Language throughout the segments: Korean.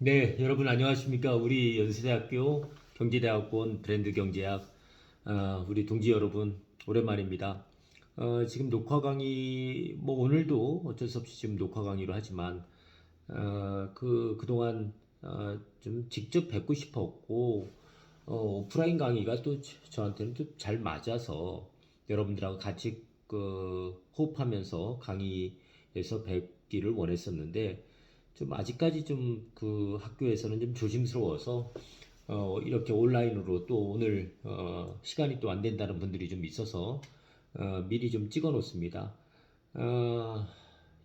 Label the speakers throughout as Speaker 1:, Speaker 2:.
Speaker 1: 네, 여러분 안녕하십니까? 우리 연세대학교 경제대학원 브랜드 경제학 우리 동지 여러분 오랜만입니다. 지금 녹화 강의 뭐 오늘도 어쩔 수 없이 지금 녹화 강의로 하지만 그동안 좀 직접 뵙고 싶었고 오프라인 강의가 또 저한테는 좀 잘 맞아서 여러분들하고 같이 호흡하면서 강의에서 뵙기를 원했었는데 좀 아직까지 좀 그 학교에서는 좀 조심스러워서 이렇게 온라인으로 또 오늘 시간이 또 안 된다는 분들이 좀 있어서 미리 좀 찍어 놓습니다. 어,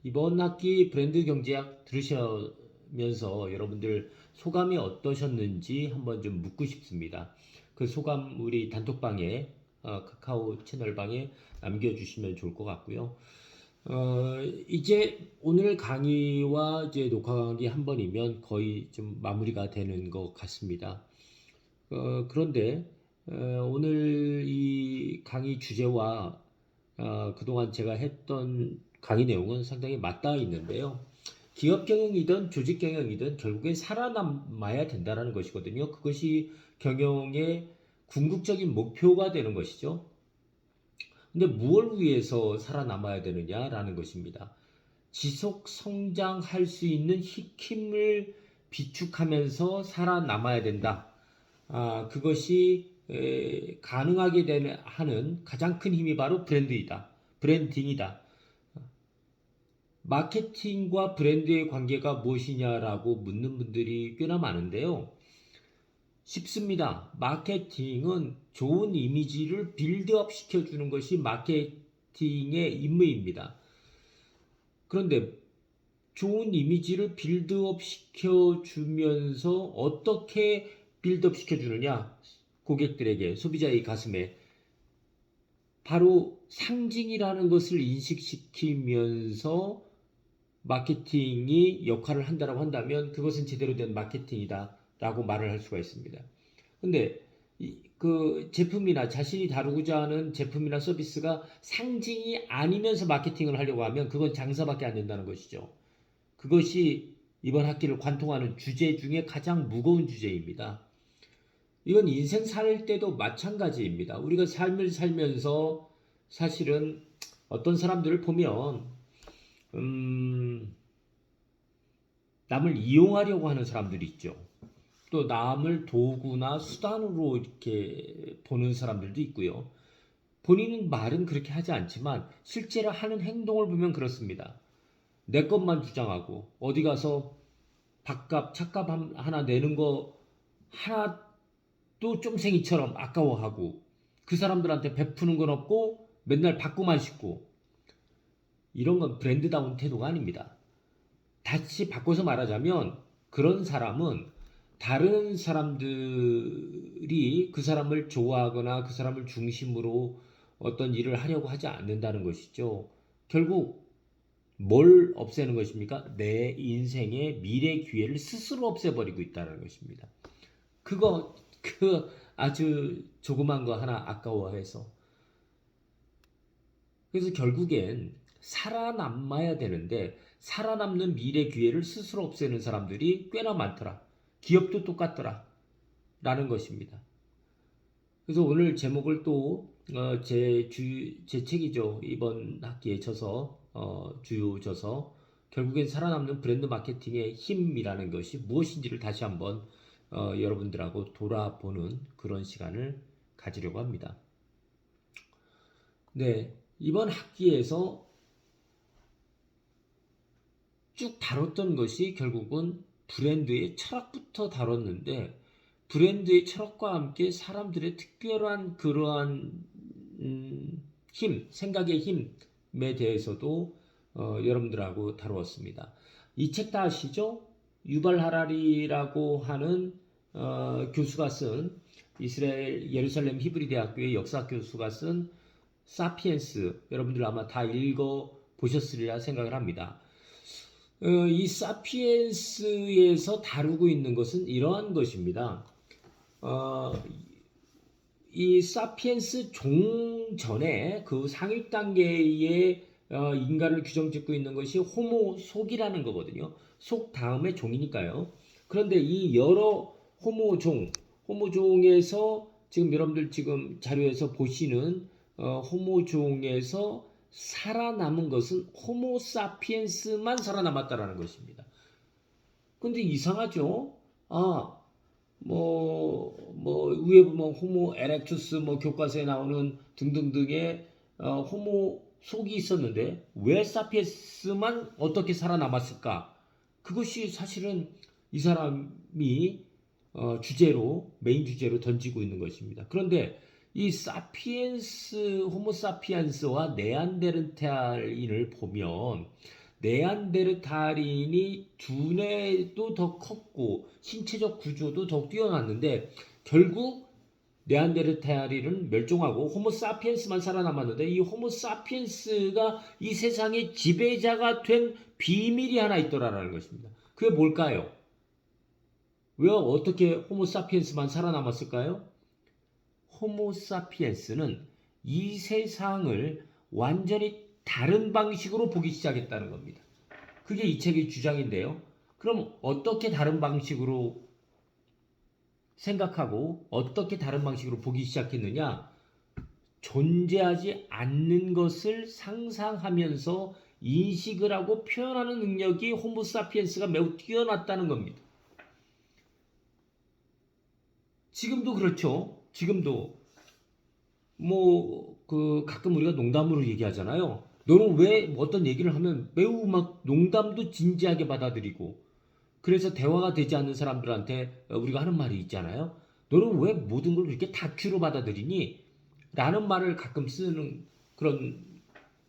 Speaker 1: 이번 학기 브랜드 경제학 들으시면서 여러분들 소감이 어떠셨는지 한번 좀 묻고 싶습니다. 그 소감 우리 단톡방에 카카오 채널방에 남겨주시면 좋을 것 같고요. 이제 오늘 강의와 이제 녹화 강의 한 번이면 거의 좀 마무리가 되는 것 같습니다. 그런데 오늘 이 강의 주제와 그동안 제가 했던 강의 내용은 상당히 맞닿아 있는데요. 기업 경영이든 조직 경영이든 결국에 살아남아야 된다는 것이거든요. 그것이 경영의 궁극적인 목표가 되는 것이죠. 근데 무엇을 위해서 살아남아야 되느냐라는 것입니다. 지속 성장할 수 있는 힘을 비축하면서 살아남아야 된다. 그것이 가능하게 하는 가장 큰 힘이 바로 브랜드이다. 브랜딩이다. 마케팅과 브랜드의 관계가 무엇이냐라고 묻는 분들이 꽤나 많은데요. 쉽습니다. 마케팅은 좋은 이미지를 빌드업 시켜주는 것이 마케팅의 임무입니다. 그런데 좋은 이미지를 빌드업 시켜주면서 어떻게 빌드업 시켜주느냐? 고객들에게, 소비자의 가슴에 바로 상징이라는 것을 인식시키면서 마케팅이 역할을 한다고 한다면 그것은 제대로 된 마케팅이다 라고 말을 할 수가 있습니다. 근데 그 제품이나 자신이 다루고자 하는 제품이나 서비스가 상징이 아니면서 마케팅을 하려고 하면 그건 장사밖에 안 된다는 것이죠. 그것이 이번 학기를 관통하는 주제 중에 가장 무거운 주제입니다. 이건 인생 살 때도 마찬가지입니다. 우리가 삶을 살면서 사실은 어떤 사람들을 보면 남을 이용하려고 하는 사람들이 있죠. 또 남을 도구나 수단으로 이렇게 보는 사람들도 있고요. 본인은 말은 그렇게 하지 않지만 실제로 하는 행동을 보면 그렇습니다. 내 것만 주장하고 어디 가서 밥값, 차값 하나 내는 거 하나도 쫌생이처럼 아까워하고 그 사람들한테 베푸는 건 없고 맨날 받고만 싶고 이런 건 브랜드다운 태도가 아닙니다. 다시 바꿔서 말하자면 그런 사람은 다른 사람들이 그 사람을 좋아하거나 그 사람을 중심으로 어떤 일을 하려고 하지 않는다는 것이죠. 결국 뭘 없애는 것입니까? 내 인생의 미래 기회를 스스로 없애버리고 있다는 것입니다. 그 아주 조그만 거 하나 아까워해서. 그래서 결국엔 살아남아야 되는데 살아남는 미래 기회를 스스로 없애는 사람들이 꽤나 많더라. 기업도 똑같더라. 라는 것입니다. 그래서 오늘 제목을 또 제 책이죠. 이번 학기에 주요 저서 결국엔 살아남는 브랜드 마케팅의 힘이라는 것이 무엇인지를 다시 한번 여러분들하고 돌아보는 그런 시간을 가지려고 합니다. 네, 이번 학기에서 쭉 다뤘던 것이 결국은 브랜드의 철학부터 다뤘는데 브랜드의 철학과 함께 사람들의 특별한 그러한 생각의 힘에 대해서도 여러분들하고 다루었습니다. 이 책 다 아시죠? 유발 하라리라고 하는 교수가 쓴 이스라엘 예루살렘 히브리 대학교의 역사 교수가 쓴 사피엔스 여러분들 아마 다 읽어 보셨으리라 생각을 합니다. 이 사피엔스에서 다루고 있는 것은 이러한 것입니다. 어, 이 사피엔스 종전에 그 상위 단계의 인간을 규정짓고 있는 것이 호모 속이라는 거거든요. 속 다음에 종이니까요. 그런데 이 여러 호모종에서 지금 여러분들 지금 자료에서 보시는 호모종에서 살아남은 것은 호모사피엔스만 살아남았다라는 것입니다. 근데 이상하죠? 위에 보면 호모 에렉투스 교과서에 나오는 등등등의 호모 속이 있었는데 왜 사피엔스만 어떻게 살아남았을까? 그것이 사실은 이 사람이 메인 주제로 던지고 있는 것입니다. 그런데 이 호모 사피엔스와 네안데르탈인을 보면 네안데르탈인이 두뇌도 더 컸고 신체적 구조도 더 뛰어났는데 결국 네안데르탈인은 멸종하고 호모 사피엔스만 살아남았는데 이 호모 사피엔스가 이 세상의 지배자가 된 비밀이 하나 있더라라는 것입니다. 그게 뭘까요? 왜 어떻게 호모 사피엔스만 살아남았을까요? 호모 사피엔스는 이 세상을 완전히 다른 방식으로 보기 시작했다는 겁니다. 그게 이 책의 주장인데요. 그럼 어떻게 다른 방식으로 생각하고 어떻게 다른 방식으로 보기 시작했느냐? 존재하지 않는 것을 상상하면서 인식을 하고 표현하는 능력이 호모 사피엔스가 매우 뛰어났다는 겁니다. 지금도 그렇죠. 지금도 가끔 우리가 농담으로 얘기하잖아요. 너는 왜 어떤 얘기를 하면 매우 막 농담도 진지하게 받아들이고 그래서 대화가 되지 않는 사람들한테 우리가 하는 말이 있잖아요. 너는 왜 모든 걸 이렇게 다큐로 받아들이니? 라는 말을 가끔 쓰는 그런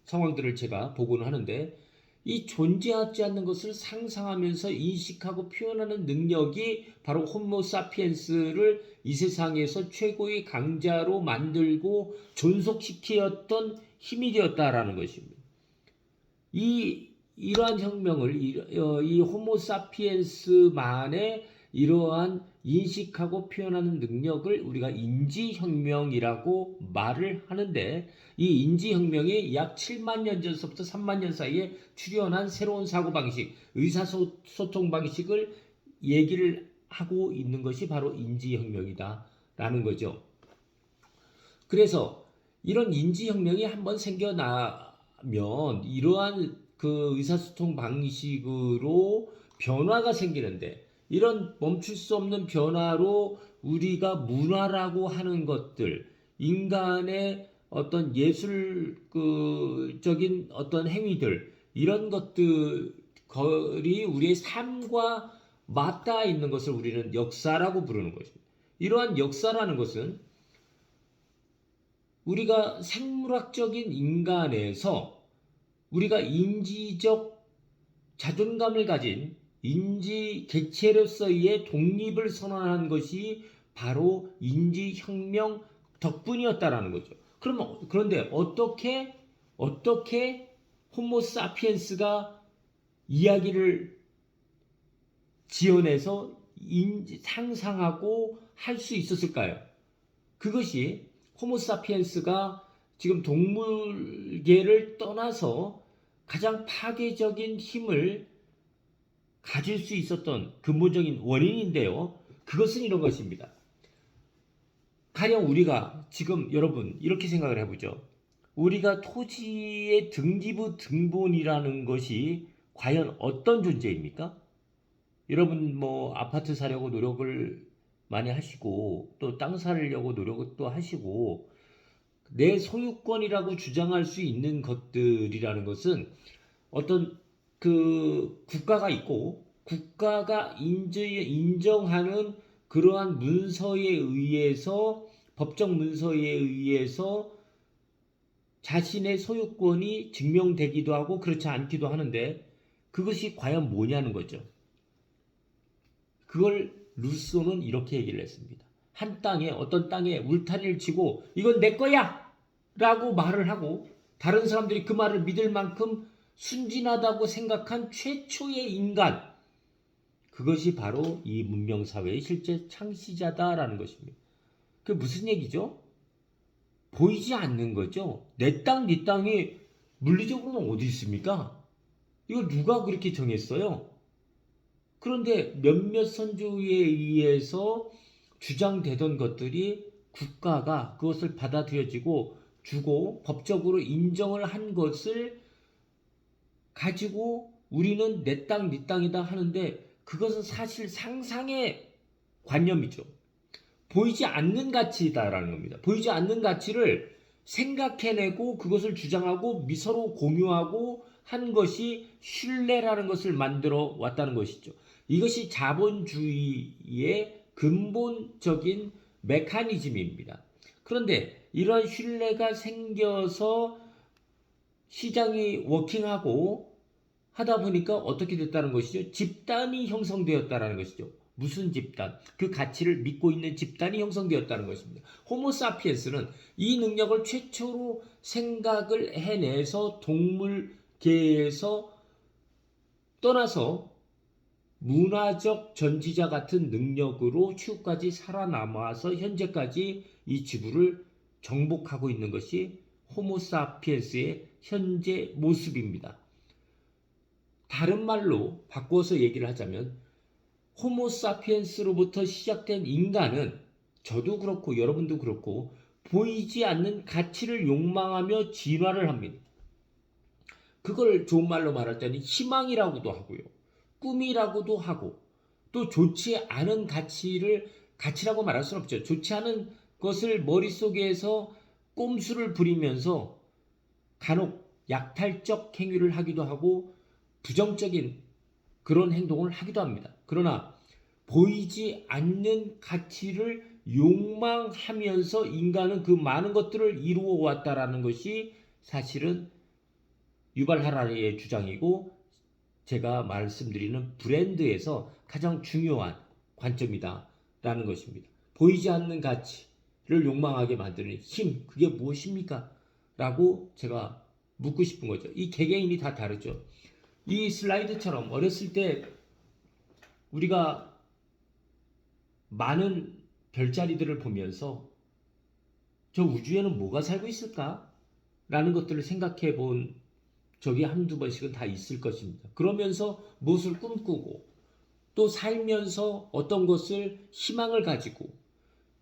Speaker 1: 상황들을 제가 보고는 하는데 이 존재하지 않는 것을 상상하면서 인식하고 표현하는 능력이 바로 호모 사피엔스를 이 세상에서 최고의 강자로 만들고 존속시켰던 힘이 되었다라는 것입니다. 이러한 혁명을 이 호모 사피엔스만의 이러한 인식하고 표현하는 능력을 우리가 인지혁명이라고 말을 하는데 이 인지혁명이 약 7만 년 전서부터 3만 년 사이에 출현한 새로운 사고방식, 의사소통 방식을 얘기를 하고 있는 것이 바로 인지혁명이다라는 거죠. 그래서 이런 인지혁명이 한번 생겨나면 이러한 그 의사소통 방식으로 변화가 생기는데 이런 멈출 수 없는 변화로 우리가 문화라고 하는 것들, 인간의 어떤 예술적인 어떤 행위들, 이런 것들이 우리의 삶과 맞닿아 있는 것을 우리는 역사라고 부르는 것입니다. 이러한 역사라는 것은 우리가 생물학적인 인간에서 우리가 인지적 자존감을 가진 인지 개체로서의 독립을 선언한 것이 바로 인지혁명 덕분이었다라는 거죠. 그런데 어떻게 호모 사피엔스가 이야기를 지어내서 상상하고 할 수 있었을까요? 그것이 호모사피엔스가 지금 동물계를 떠나서 가장 파괴적인 힘을 가질 수 있었던 근본적인 원인인데요. 그것은 이런 것입니다. 가령 우리가 지금 여러분 이렇게 생각을 해보죠. 우리가 토지의 등기부 등본이라는 것이 과연 어떤 존재입니까? 여러분 아파트 사려고 노력을 많이 하시고 또 땅 사려고 노력도 하시고 내 소유권이라고 주장할 수 있는 것들이라는 것은 어떤 그 국가가 있고 국가가 인정하는 그러한 문서에 의해서 법적 문서에 의해서 자신의 소유권이 증명되기도 하고 그렇지 않기도 하는데 그것이 과연 뭐냐는 거죠. 그걸 루소는 이렇게 얘기를 했습니다. 어떤 땅에 울타리를 치고 이건 내 거야! 라고 말을 하고 다른 사람들이 그 말을 믿을 만큼 순진하다고 생각한 최초의 인간. 그것이 바로 이 문명사회의 실제 창시자다라는 것입니다. 그게 무슨 얘기죠? 보이지 않는 거죠. 내 땅, 네 땅이 물리적으로는 어디 있습니까? 이걸 누가 그렇게 정했어요? 그런데 몇몇 선조에 의해서 주장되던 것들이 국가가 그것을 받아들여지고 주고 법적으로 인정을 한 것을 가지고 우리는 내 땅, 네 땅이다 하는데 그것은 사실 상상의 관념이죠. 보이지 않는 가치다라는 겁니다. 보이지 않는 가치를 생각해내고 그것을 주장하고 서로 공유하고 한 것이 신뢰라는 것을 만들어 왔다는 것이죠. 이것이 자본주의의 근본적인 메커니즘입니다. 그런데 이러한 신뢰가 생겨서 시장이 워킹하고 하다 보니까 어떻게 됐다는 것이죠? 집단이 형성되었다는 것이죠. 무슨 집단? 그 가치를 믿고 있는 집단이 형성되었다는 것입니다. 호모사피엔스는 이 능력을 최초로 생각을 해내서 동물계에서 떠나서 문화적 전지자 같은 능력으로 최후까지 살아남아서 현재까지 이 지구를 정복하고 있는 것이 호모사피엔스의 현재 모습입니다. 다른 말로 바꿔서 얘기를 하자면 호모사피엔스로부터 시작된 인간은 저도 그렇고 여러분도 그렇고 보이지 않는 가치를 욕망하며 진화를 합니다. 그걸 좋은 말로 말할 때는 희망이라고도 하고요. 꿈이라고도 하고 또 좋지 않은 가치라고 말할 수는 없죠. 좋지 않은 것을 머릿속에서 꼼수를 부리면서 간혹 약탈적 행위를 하기도 하고 부정적인 그런 행동을 하기도 합니다. 그러나 보이지 않는 가치를 욕망하면서 인간은 그 많은 것들을 이루어 왔다라는 것이 사실은 유발 하라리의 주장이고 제가 말씀드리는 브랜드에서 가장 중요한 관점이다라는 것입니다. 보이지 않는 가치를 욕망하게 만드는 힘, 그게 무엇입니까? 라고 제가 묻고 싶은 거죠. 이 개개인이 다 다르죠. 이 슬라이드처럼 어렸을 때 우리가 많은 별자리들을 보면서 저 우주에는 뭐가 살고 있을까? 라는 것들을 생각해 본 적이 한두 번씩은 다 있을 것입니다. 그러면서 무엇을 꿈꾸고 또 살면서 어떤 것을 희망을 가지고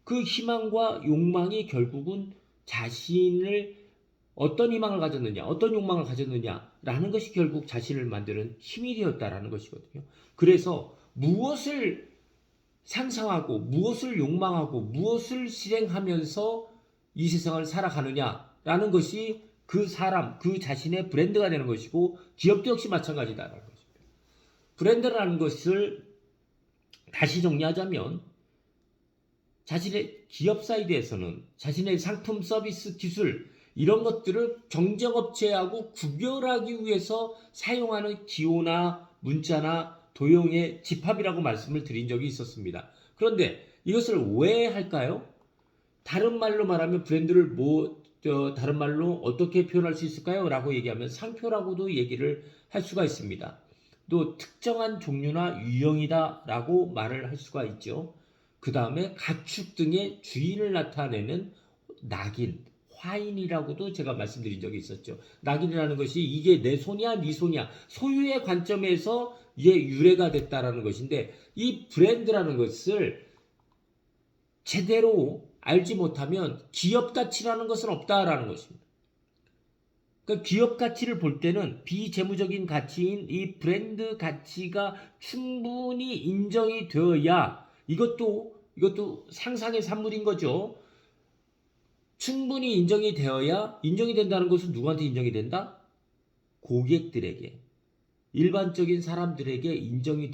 Speaker 1: 그 희망과 욕망이 결국은 자신을 어떤 희망을 가졌느냐, 어떤 욕망을 가졌느냐라는 것이 결국 자신을 만드는 힘이 되었다라는 것이거든요. 그래서 무엇을 상상하고 무엇을 욕망하고 무엇을 실행하면서 이 세상을 살아가느냐라는 것이 그 사람, 그 자신의 브랜드가 되는 것이고 기업도 역시 마찬가지다라는 것입니다. 브랜드라는 것을 다시 정리하자면 자신의 기업 사이드에서는 자신의 상품, 서비스, 기술 이런 것들을 경쟁업체하고 구별하기 위해서 사용하는 기호나 문자나 도형의 집합이라고 말씀을 드린 적이 있었습니다. 그런데 이것을 왜 할까요? 다른 말로 말하면 브랜드를 다른 말로 어떻게 표현할 수 있을까요? 라고 얘기하면 상표라고도 얘기를 할 수가 있습니다. 또 특정한 종류나 유형이다 라고 말을 할 수가 있죠. 그 다음에 가축 등의 주인을 나타내는 낙인, 화인이라고도 제가 말씀드린 적이 있었죠. 낙인이라는 것이 이게 내 손이야, 네 손이야. 소유의 관점에서 이게 유래가 됐다라는 것인데 이 브랜드라는 것을 제대로 알지 못하면 기업 가치라는 것은 없다라는 것입니다. 그러니까 기업 가치를 볼 때는 비재무적인 가치인 이 브랜드 가치가 충분히 인정이 되어야 이것도 상상의 산물인 거죠. 충분히 인정이 되어야 인정이 된다는 것은 누구한테 인정이 된다? 고객들에게 일반적인 사람들에게 인정이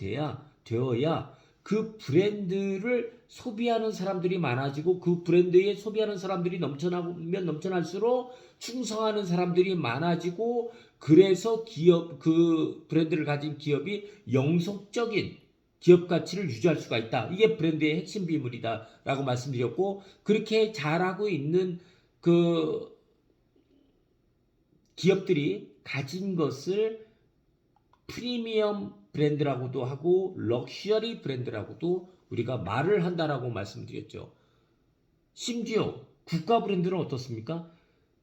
Speaker 1: 되어야 그 브랜드를 소비하는 사람들이 많아지고 그 브랜드에 소비하는 사람들이 넘쳐나면 넘쳐날수록 충성하는 사람들이 많아지고 그래서 그 브랜드를 가진 기업이 영속적인 기업 가치를 유지할 수가 있다. 이게 브랜드의 핵심 비밀이다라고 말씀드렸고 그렇게 잘하고 있는 그 기업들이 가진 것을 프리미엄 브랜드라고도 하고 럭셔리 브랜드라고도 우리가 말을 한다라고 말씀드렸죠. 심지어 국가 브랜드는 어떻습니까?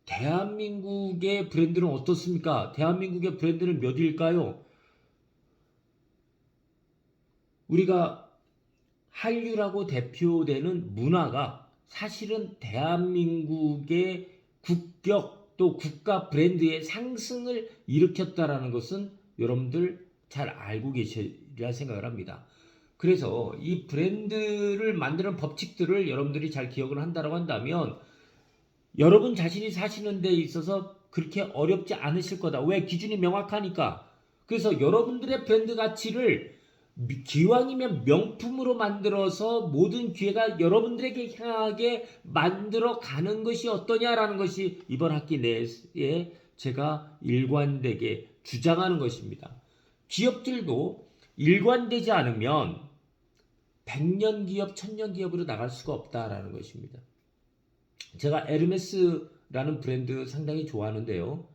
Speaker 1: 대한민국의 브랜드는 어떻습니까? 대한민국의 브랜드는 몇일까요? 우리가 한류라고 대표되는 문화가 사실은 대한민국의 국격 또 국가 브랜드의 상승을 일으켰다라는 것은 여러분들 잘 알고 계시리라 생각을 합니다. 그래서 이 브랜드를 만드는 법칙들을 여러분들이 잘 기억을 한다고 한다면 여러분 자신이 사시는 데 있어서 그렇게 어렵지 않으실 거다. 왜? 기준이 명확하니까. 그래서 여러분들의 브랜드 가치를 기왕이면 명품으로 만들어서 모든 기회가 여러분들에게 향하게 만들어 가는 것이 어떠냐라는 것이 이번 학기 내에 제가 일관되게 주장하는 것입니다. 기업들도 일관되지 않으면 100년 기업, 1000년 기업으로 나갈 수가 없다라는 것입니다. 제가 에르메스라는 브랜드 상당히 좋아하는데요.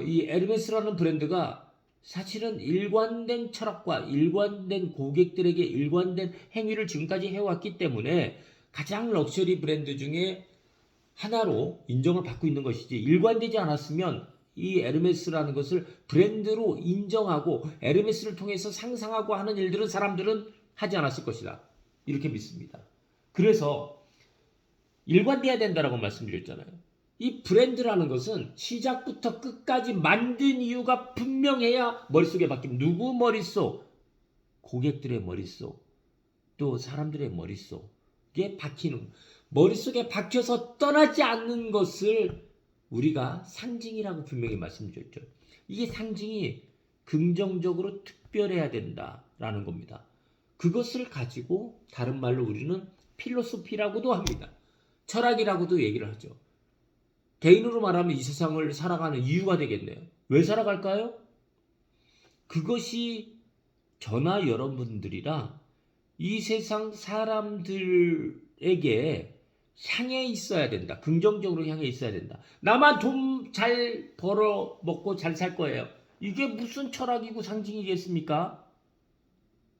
Speaker 1: 이 에르메스라는 브랜드가 사실은 일관된 철학과 일관된 고객들에게 일관된 행위를 지금까지 해왔기 때문에 가장 럭셔리 브랜드 중에 하나로 인정을 받고 있는 것이지, 일관되지 않았으면 이 에르메스라는 것을 브랜드로 인정하고 에르메스를 통해서 상상하고 하는 일들은 사람들은 하지 않았을 것이다. 이렇게 믿습니다. 그래서 일관돼야 된다라고 말씀드렸잖아요. 이 브랜드라는 것은 시작부터 끝까지 만든 이유가 분명해야 머릿속에 박힌, 누구 머릿속? 고객들의 머릿속, 또 사람들의 머릿속에 박히는, 머릿속에 박혀서 떠나지 않는 것을 우리가 상징이라고 분명히 말씀드렸죠. 이게 상징이 긍정적으로 특별해야 된다라는 겁니다. 그것을 가지고 다른 말로 우리는 필로소피라고도 합니다. 철학이라고도 얘기를 하죠. 개인으로 말하면 이 세상을 살아가는 이유가 되겠네요. 왜 살아갈까요? 그것이 저나 여러분들이라 이 세상 사람들에게 향해 있어야 된다. 긍정적으로 향해 있어야 된다. 나만 돈 잘 벌어 먹고 잘 살 거예요. 이게 무슨 철학이고 상징이겠습니까?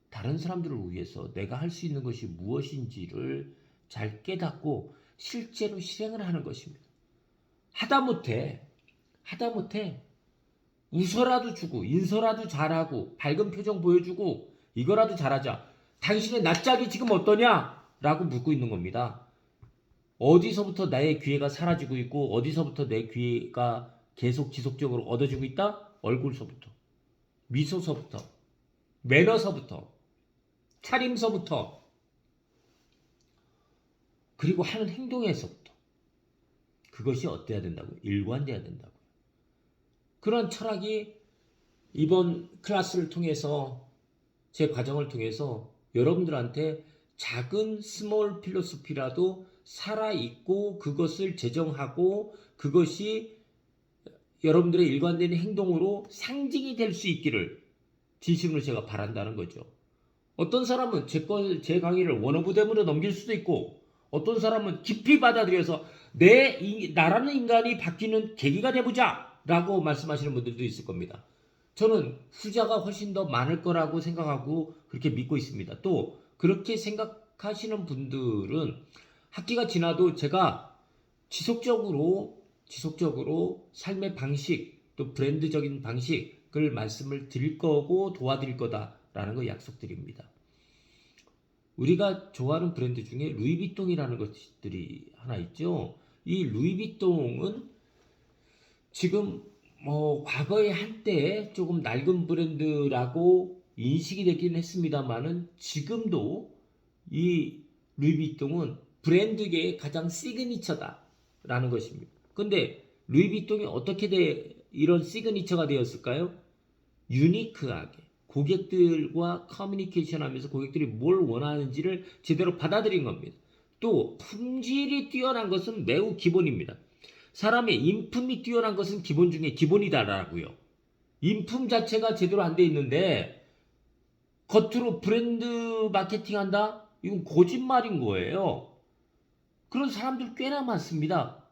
Speaker 1: 다른 사람들을 위해서 내가 할 수 있는 것이 무엇인지를 잘 깨닫고 실제로 실행을 하는 것입니다. 하다못해 웃어라도 주고 인사라도 잘하고 밝은 표정 보여주고 이거라도 잘하자. 당신의 낯짝이 지금 어떠냐? 라고 묻고 있는 겁니다. 어디서부터 나의 기회가 사라지고 있고 어디서부터 내 기회가 계속 지속적으로 얻어지고 있다? 얼굴서부터, 미소서부터, 매너서부터, 차림서부터, 그리고 하는 행동에서부터. 그것이 어때야 된다고요? 일관돼야 된다고요. 그런 철학이 이번 클래스를 통해서, 제 과정을 통해서 여러분들한테 작은 스몰 필로소피라도 살아있고 그것을 제정하고 그것이 여러분들의 일관된 행동으로 상징이 될 수 있기를 진심으로 제가 바란다는 거죠. 어떤 사람은 제 강의를 원어브댐으로 넘길 수도 있고 어떤 사람은 깊이 받아들여서 나라는 인간이 바뀌는 계기가 돼보자 라고 말씀하시는 분들도 있을 겁니다. 저는 후자가 훨씬 더 많을 거라고 생각하고 그렇게 믿고 있습니다. 또 그렇게 생각하시는 분들은 학기가 지나도 제가 지속적으로 삶의 방식, 또 브랜드적인 방식을 말씀을 드릴 거고 도와드릴 거다라는 거 약속드립니다. 우리가 좋아하는 브랜드 중에 루이비통이라는 것들이 하나 있죠. 이 루이비통은 지금 과거에 한때 조금 낡은 브랜드라고 인식이 되긴 했습니다만은 지금도 이 루이비통은 브랜드계의 가장 시그니처다라는 것입니다. 근데 루이비통이 어떻게 이런 시그니처가 되었을까요? 유니크하게 고객들과 커뮤니케이션 하면서 고객들이 뭘 원하는지를 제대로 받아들인 겁니다. 또 품질이 뛰어난 것은 매우 기본입니다. 사람의 인품이 뛰어난 것은 기본 중에 기본이다라고요. 인품 자체가 제대로 안 돼 있는데 겉으로 브랜드 마케팅 한다? 이건 거짓말인 거예요. 그런 사람들 꽤나 많습니다.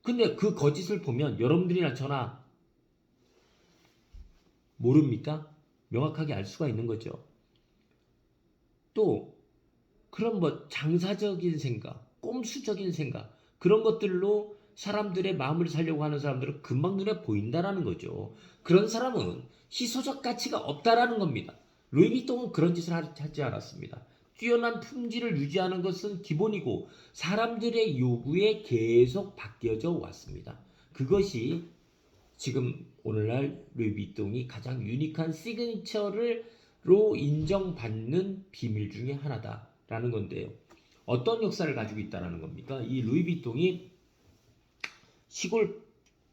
Speaker 1: 근데 그 거짓을 보면 여러분들이나 저나 모릅니까? 명확하게 알 수가 있는 거죠. 또 그런 장사적인 생각, 꼼수적인 생각, 그런 것들로 사람들의 마음을 살려고 하는 사람들은 금방 눈에 보인다라는 거죠. 그런 사람은 희소적 가치가 없다라는 겁니다. 루이비통은 그런 짓을 하지 않았습니다. 뛰어난 품질을 유지하는 것은 기본이고 사람들의 요구에 계속 바뀌어져 왔습니다. 그것이 지금 오늘날 루이비통이 가장 유니크한 시그니처로 인정받는 비밀 중에 하나다라는 건데요. 어떤 역사를 가지고 있다는 겁니까? 이 루이비통이 시골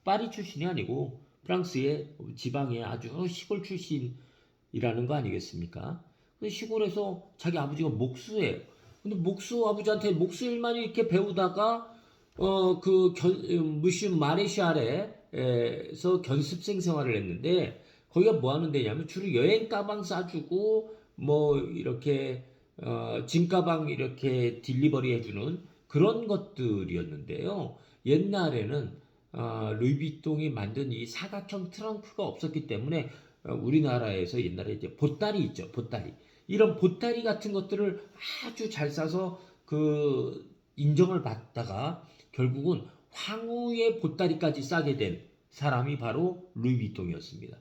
Speaker 1: 파리 출신이 아니고 프랑스의 지방의 아주 시골 출신이라는 거 아니겠습니까? 그 시골에서 자기 아버지가 목수예요. 근데 목수 아버지한테 목수 일만 이렇게 배우다가 무슨 마레샤르에서 견습생 생활을 했는데 거기가 뭐 하는 데냐면 주로 여행 가방 싸주고 뭐 이렇게 짐 가방 이렇게 딜리버리 해주는 그런 것들이었는데요. 옛날에는 루이비통이 만든 이 사각형 트렁크가 없었기 때문에 우리나라에서 옛날에 이제 보따리 있죠, 보따리. 이런 보따리 같은 것들을 아주 잘 싸서 그 인정을 받다가 결국은 황후의 보따리까지 싸게 된 사람이 바로 루이비통이었습니다.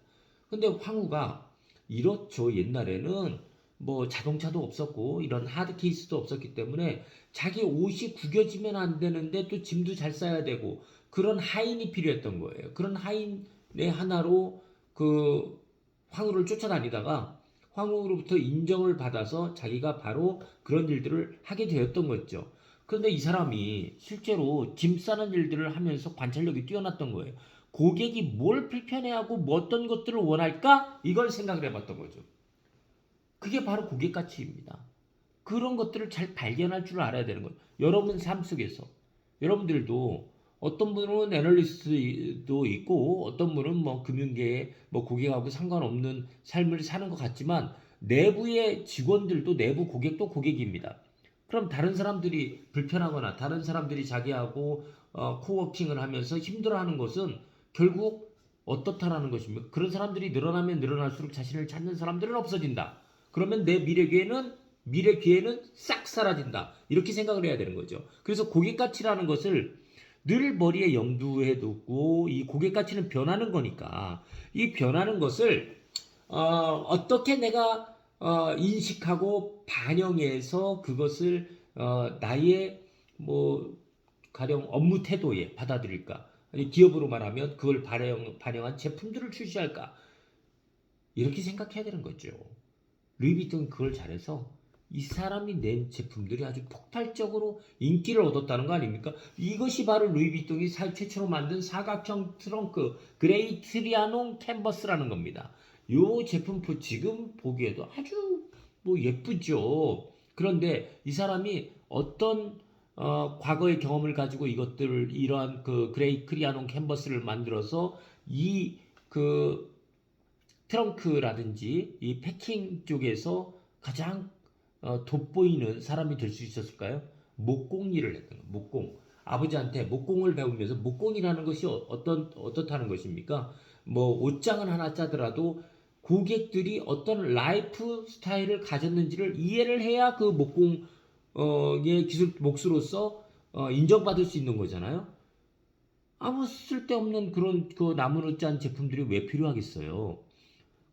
Speaker 1: 근데 황후가 이렇죠. 옛날에는 뭐 자동차도 없었고 이런 하드 케이스도 없었기 때문에 자기 옷이 구겨지면 안 되는데 또 짐도 잘 싸야 되고 그런 하인이 필요했던 거예요. 그런 하인의 하나로 그 황후를 쫓아다니다가 황후로부터 인정을 받아서 자기가 바로 그런 일들을 하게 되었던 거죠. 그런데 이 사람이 실제로 짐 싸는 일들을 하면서 관찰력이 뛰어났던 거예요. 고객이 뭘 불편해하고 뭐 어떤 것들을 원할까? 이걸 생각을 해봤던 거죠. 그게 바로 고객 가치입니다. 그런 것들을 잘 발견할 줄 알아야 되는 거예요. 여러분 삶 속에서 여러분들도 어떤 분은 애널리스트도 있고 어떤 분은 뭐 금융계에 뭐 고객하고 상관없는 삶을 사는 것 같지만 내부의 직원들도 내부 고객도 고객입니다. 그럼 다른 사람들이 불편하거나 다른 사람들이 자기하고 코워킹을 하면서 힘들어하는 것은 결국 어떻다라는 것입니다. 그런 사람들이 늘어나면 늘어날수록 자신을 찾는 사람들은 없어진다. 그러면 내 미래 기회는 싹 사라진다. 이렇게 생각을 해야 되는 거죠. 그래서 고객 가치라는 것을 늘 머리에 염두에 두고 이 고객 가치는 변하는 거니까 이 변하는 것을 떻게 내가 인식하고 반영해서 그것을 나의 뭐 가령 업무 태도에 받아들일까? 아니 기업으로 말하면 그걸 반영한 제품들을 출시할까? 이렇게 생각해야 되는 거죠. 루이비통이 그걸 잘해서 이 사람이 낸 제품들이 아주 폭발적으로 인기를 얻었다는 거 아닙니까? 이것이 바로 루이비통이 최초로 만든 사각형 트렁크 그레이 트리아논 캔버스라는 겁니다. 이 제품 지금 보기에도 아주 뭐 예쁘죠. 그런데 이 사람이 어떤 과거의 경험을 가지고 이러한 그 그레이 트리아논 캔버스를 만들어서 이그 트렁크라든지 이 패킹 쪽에서 가장 돋보이는 사람이 될 수 있었을까요? 목공 일을 했던 거예요. 목공. 아버지한테 목공을 배우면서 목공이라는 것이 어떻다는 것입니까? 뭐 옷장을 하나 짜더라도 고객들이 어떤 라이프 스타일을 가졌는지를 이해를 해야 그 목공의 기술 몫으로서 인정받을 수 있는 거잖아요. 아무 쓸데없는 그런 그 나무로 짠 제품들이 왜 필요하겠어요?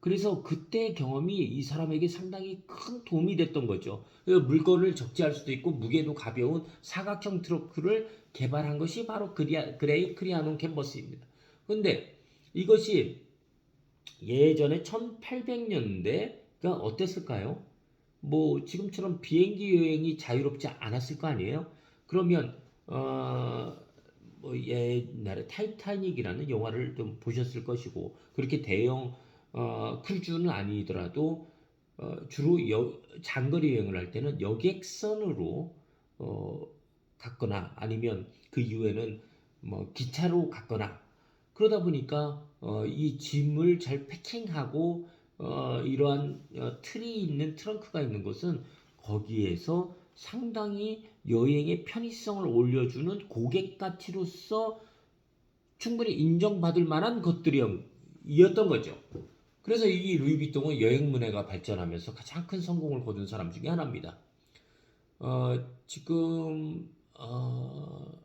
Speaker 1: 그래서 그때 경험이 이 사람에게 상당히 큰 도움이 됐던 거죠. 물건을 적재할 수도 있고 무게도 가벼운 사각형 트렁크를 개발한 것이 바로 그레이 크리아논 캔버스입니다. 근데 이것이 예전에 1800년대가 어땠을까요? 뭐 지금처럼 비행기 여행이 자유롭지 않았을 거 아니에요? 그러면 뭐 옛날에 타이타닉이라는 영화를 좀 보셨을 것이고 그렇게 대형 크루즈는 아니더라도 주로 장거리 여행을 할 때는 여객선으로 어, 갔거나 아니면 그 이후에는 뭐 기차로 갔거나 그러다 보니까 이 짐을 잘 패킹하고 이러한 틀이 있는 트렁크가 있는 것은 거기에서 상당히 여행의 편의성을 올려주는 고객 가치로서 충분히 인정받을 만한 것들이었던 거죠. 그래서 이 루이비통은 여행 문화가 발전하면서 가장 큰 성공을 거둔 사람 중에 하나입니다. 지금 5월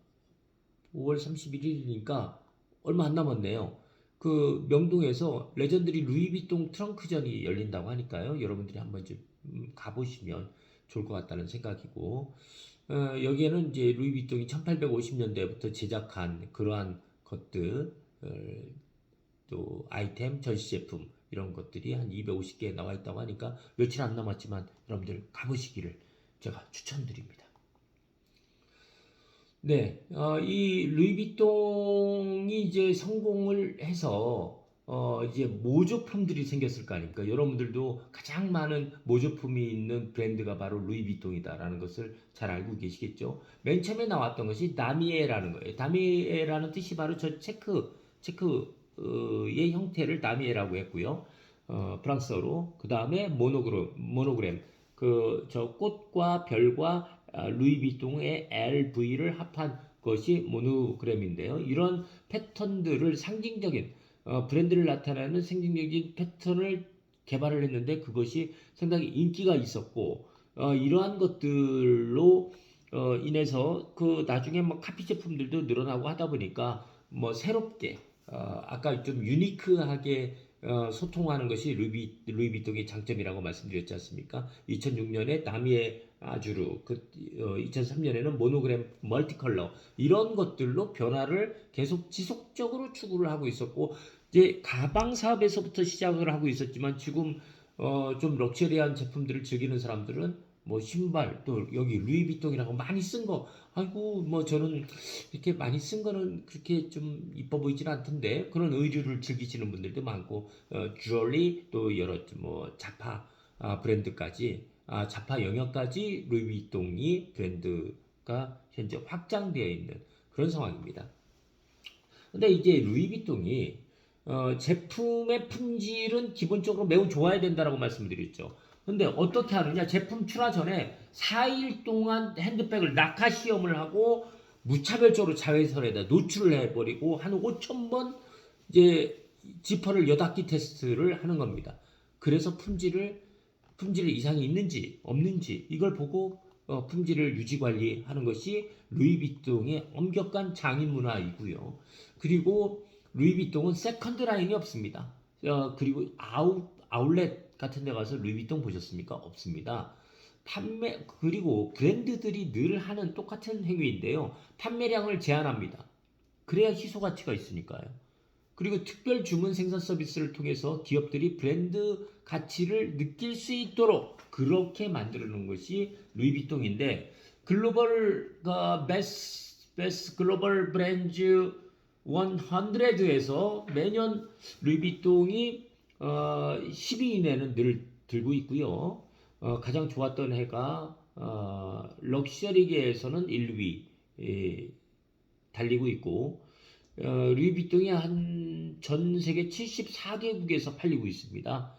Speaker 1: 31일이니까 얼마 안 남았네요. 그 명동에서 레전드리 루이비통 트렁크전이 열린다고 하니까요. 여러분들이 한번 좀 가보시면 좋을 것 같다는 생각이고, 여기에는 이제 루이비통이 1850년대부터 제작한 그러한 것들, 또 아이템, 전시 제품 이런 것들이 한 250개 나와 있다고 하니까 며칠 안 남았지만 여러분들 가보시기를 제가 추천드립니다. 네, 이 루이비통이 이제 성공을 해서 이제 모조품들이 생겼을 거 아닙니까? 여러분들도 가장 많은 모조품이 있는 브랜드가 바로 루이비통이다라는 것을 잘 알고 계시겠죠? 맨 처음에 나왔던 것이 다미에라는 거예요. 다미에라는 뜻이 바로 저 체크의 형태를 다미에라고 했고요. 프랑스어로. 그 다음에 모노그램. 그 저 꽃과 별과 루이비통의 LV를 합한 것이 모노그램인데요. 이런 패턴들을 상징적인 브랜드를 나타내는 상징적인 패턴을 개발을 했는데 그것이 상당히 인기가 있었고 이러한 것들로 인해서 그 나중에 뭐 카피 제품들도 늘어나고 하다 보니까 뭐 새롭게 아까 좀 유니크하게 소통하는 것이 루이비통의 장점이라고 말씀드렸지 않습니까? 2006년에 다미에 아주르, 2003년에는 모노그램 멀티컬러 이런 것들로 변화를 계속 지속적으로 추구를 하고 있었고 이제 가방 사업에서부터 시작을 하고 있었지만 지금 좀 럭셔리한 제품들을 즐기는 사람들은 뭐 신발 또 여기 루이비통이라고 많이 쓴 거 아이고 뭐 저는 이렇게 많이 쓴 거는 그렇게 좀 이뻐 보이지는 않던데 그런 의류를 즐기시는 분들도 많고 주얼리 또 여러 뭐 자파 브랜드까지 자파 영역까지 루이비통이 브랜드가 현재 확장되어 있는 그런 상황입니다. 근데 이제 루이비통이 제품의 품질은 기본적으로 매우 좋아야 된다라고 말씀드렸죠. 근데 어떻게 하느냐? 제품 출하 전에 4일 동안 핸드백을 낙하 시험을 하고 무차별적으로 자외선에다 노출을 해버리고 한 5천 번 이제 지퍼를 여닫기 테스트를 하는 겁니다. 그래서 품질 이상이 있는지 없는지 이걸 보고 품질을 유지 관리하는 것이 루이비통의 엄격한 장인 문화이고요. 그리고 루이비통은 세컨드 라인이 없습니다. 그리고 아울렛 같은 데 가서 루이비통 보셨습니까? 없습니다. 그리고 브랜드들이 늘 하는 똑같은 행위인데요. 판매량을 제한합니다. 그래야 희소 가치가 있으니까요. 그리고 특별 주문 생산 서비스를 통해서 기업들이 브랜드 가치를 느낄 수 있도록 그렇게 만들어 놓은 것이 루이비통인데 글로벌 베스트 글로벌 브랜드 100에서 매년 루이비통이 10위 이내는 늘 들고 있고요. 가장 좋았던 해가 럭셔리계에서는 1위 달리고 있고 루이비통이 한 전 세계 74개국에서 팔리고 있습니다.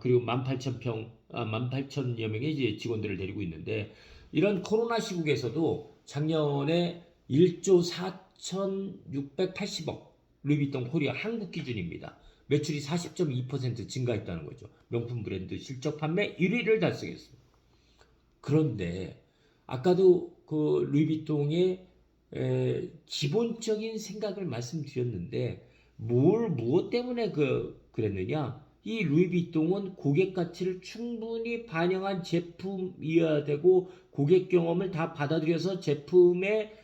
Speaker 1: 그리고 18,000여 명의 이제 직원들을 데리고 있는데 이런 코로나 시국에서도 작년에 1조 4,680억 루이비통 코리아 한국 기준입니다. 매출이 40.2% 증가했다는 거죠. 명품 브랜드 실적 판매 1위를 달성했습니다. 그런데 아까도 그 루이비통의 기본적인 생각을 말씀드렸는데 무엇 때문에 그랬느냐? 이 루이비통은 고객 가치를 충분히 반영한 제품이어야 되고 고객 경험을 다 받아들여서 제품의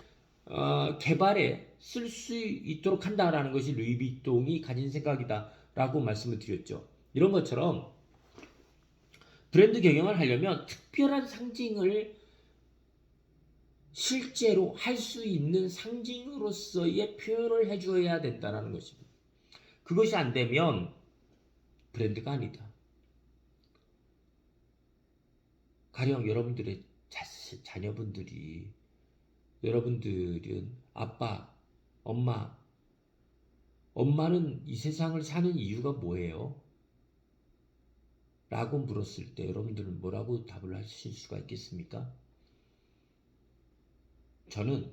Speaker 1: 개발에 쓸 수 있도록 한다라는 것이 루이비통이 가진 생각이다라고 말씀을 드렸죠. 이런 것처럼 브랜드 경영을 하려면 특별한 상징을 실제로 할 수 있는 상징으로서의 표현을 해줘야 된다는 것입니다. 그것이 안 되면 브랜드가 아니다. 가령 여러분들의 자녀분들이 여러분들은 아빠, 엄마는 이 세상을 사는 이유가 뭐예요? 라고 물었을 때 여러분들은 뭐라고 답을 하실 수가 있겠습니까? 저는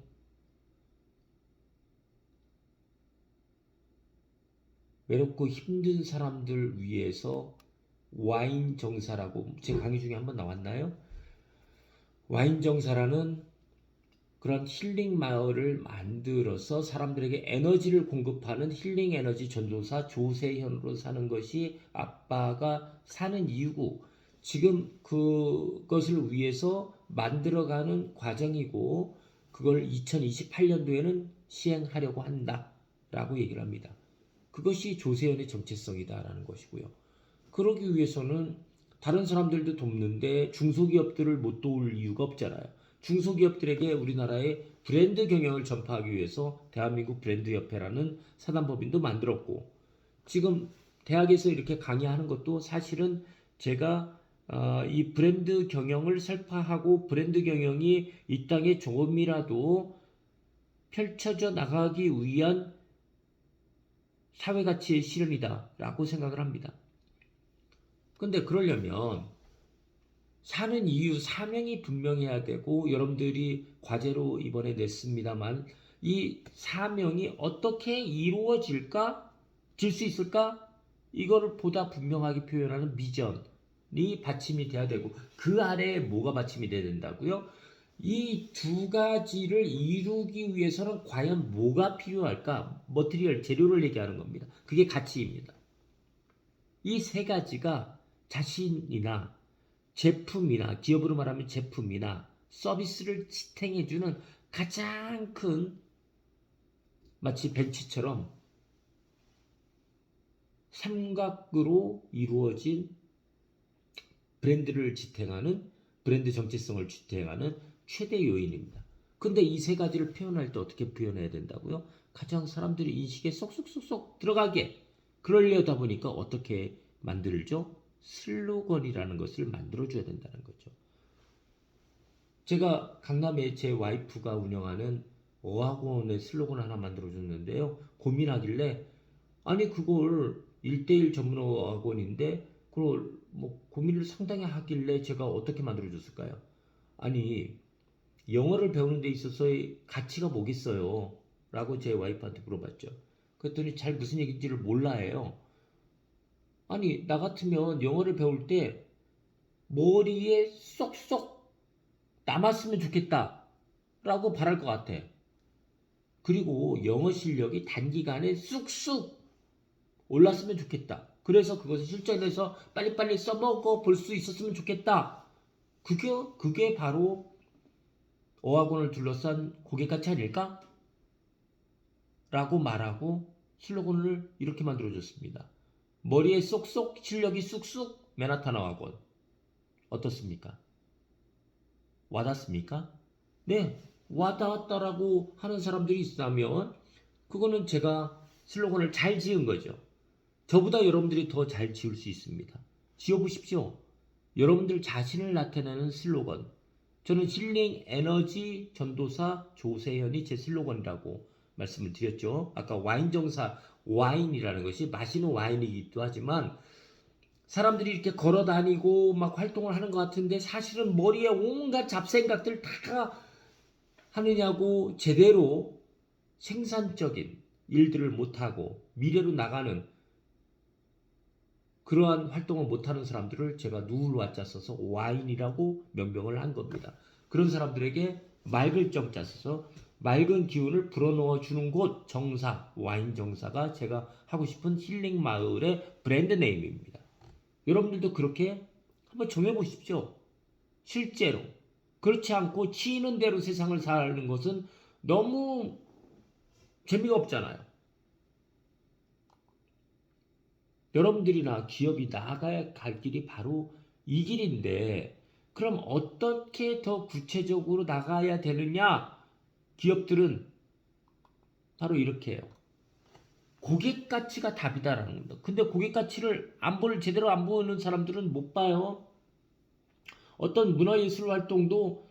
Speaker 1: 외롭고 힘든 사람들 위해서 와인 정사라고 제 강의 중에 한번 나왔나요? 와인 정사라는 그런 힐링 마을을 만들어서 사람들에게 에너지를 공급하는 힐링 에너지 전도사 조세현으로 사는 것이 아빠가 사는 이유고, 지금 그것을 위해서 만들어가는 과정이고, 그걸 2028년도에는 시행하려고 한다라고 얘기를 합니다. 그것이 조세현의 정체성이다라는 것이고요. 그러기 위해서는 다른 사람들도 돕는데 중소기업들을 못 도울 이유가 없잖아요. 중소기업들에게 우리나라의 브랜드 경영을 전파하기 위해서 대한민국 브랜드협회라는 사단법인도 만들었고, 지금 대학에서 이렇게 강의하는 것도 사실은 제가 이 브랜드 경영을 설파하고 브랜드 경영이 이 땅에 조금이라도 펼쳐져 나가기 위한 사회가치의 실현이다라고 생각을 합니다. 근데 그러려면 사는 이유, 사명이 분명해야 되고, 여러분들이 과제로 이번에 냈습니다만 이 사명이 어떻게 이루어질까? 질 수 있을까? 이거를 보다 분명하게 표현하는 비전이 받침이 돼야 되고, 그 아래에 뭐가 받침이 돼야 된다고요? 이 두 가지를 이루기 위해서는 과연 뭐가 필요할까? 머티리얼, 재료를 얘기하는 겁니다. 그게 가치입니다. 이 세 가지가 자신이나 제품이나, 기업으로 말하면 제품이나 서비스를 지탱해주는 가장 큰, 마치 벤치처럼 삼각으로 이루어진 브랜드를 지탱하는, 브랜드 정체성을 지탱하는 최대 요인입니다. 근데 이 세 가지를 표현할 때 어떻게 표현해야 된다고요? 가장 사람들이 인식에 쏙쏙쏙쏙 들어가게. 그러려다 보니까 어떻게 만들죠? 슬로건이라는 것을 만들어줘야 된다는 거죠. 제가 강남에 제 와이프가 운영하는 어학원의 슬로건을 하나 만들어줬는데요. 고민하길래, 아니 그걸 1대1 전문 어학원인데 그걸 뭐 고민을 상당히 하길래 제가 어떻게 만들어줬을까요? 아니, 영어를 배우는 데 있어서의 가치가 뭐겠어요? 라고 제 와이프한테 물어봤죠. 그랬더니 잘 무슨 얘기인지를 몰라 해요. 아니, 나 같으면 영어를 배울 때 머리에 쏙쏙 남았으면 좋겠다 라고 바랄 것 같아. 그리고 영어 실력이 단기간에 쑥쑥 올랐으면 좋겠다. 그래서 그것을 실전에서 빨리빨리 써먹어 볼 수 있었으면 좋겠다. 그게 바로 어학원을 둘러싼 고객가치 아닐까? 라고 말하고 슬로건을 이렇게 만들어줬습니다. 머리에 쏙쏙, 실력이 쑥쑥, 맨하탄 어학원. 어떻습니까? 와닿습니까? 네, 와닿았다라고 하는 사람들이 있다면 그거는 제가 슬로건을 잘 지은 거죠. 저보다 여러분들이 더 잘 지을 수 있습니다. 지어보십시오. 여러분들 자신을 나타내는 슬로건. 저는 힐링 에너지 전도사 조세현이 제 슬로건이라고 말씀을 드렸죠. 아까 와인 정사, 와인이라는 것이 마시는 와인이기도 하지만 사람들이 이렇게 걸어 다니고 막 활동을 하는 것 같은데 사실은 머리에 온갖 잡생각들 다 하느냐고 제대로 생산적인 일들을 못하고 미래로 나가는 그러한 활동을 못하는 사람들을 제가 누울 와자 써서 와인이라고 명명을 한 겁니다. 그런 사람들에게 맑을 정자 써서 맑은 기운을 불어넣어 주는 곳 정사, 와인 정사가 제가 하고 싶은 힐링 마을의 브랜드 네임입니다. 여러분들도 그렇게 한번 정해보십시오. 실제로. 그렇지 않고 치이는 대로 세상을 사는 것은 너무 재미가 없잖아요. 여러분들이나 기업이 나아가야 갈 길이 바로 이 길인데, 그럼 어떻게 더 구체적으로 나가야 되느냐? 기업들은 바로 이렇게 해요. 고객 가치가 답이다라는 겁니다. 근데 고객 가치를 제대로 안 보는 사람들은 못 봐요. 어떤 문화예술 활동도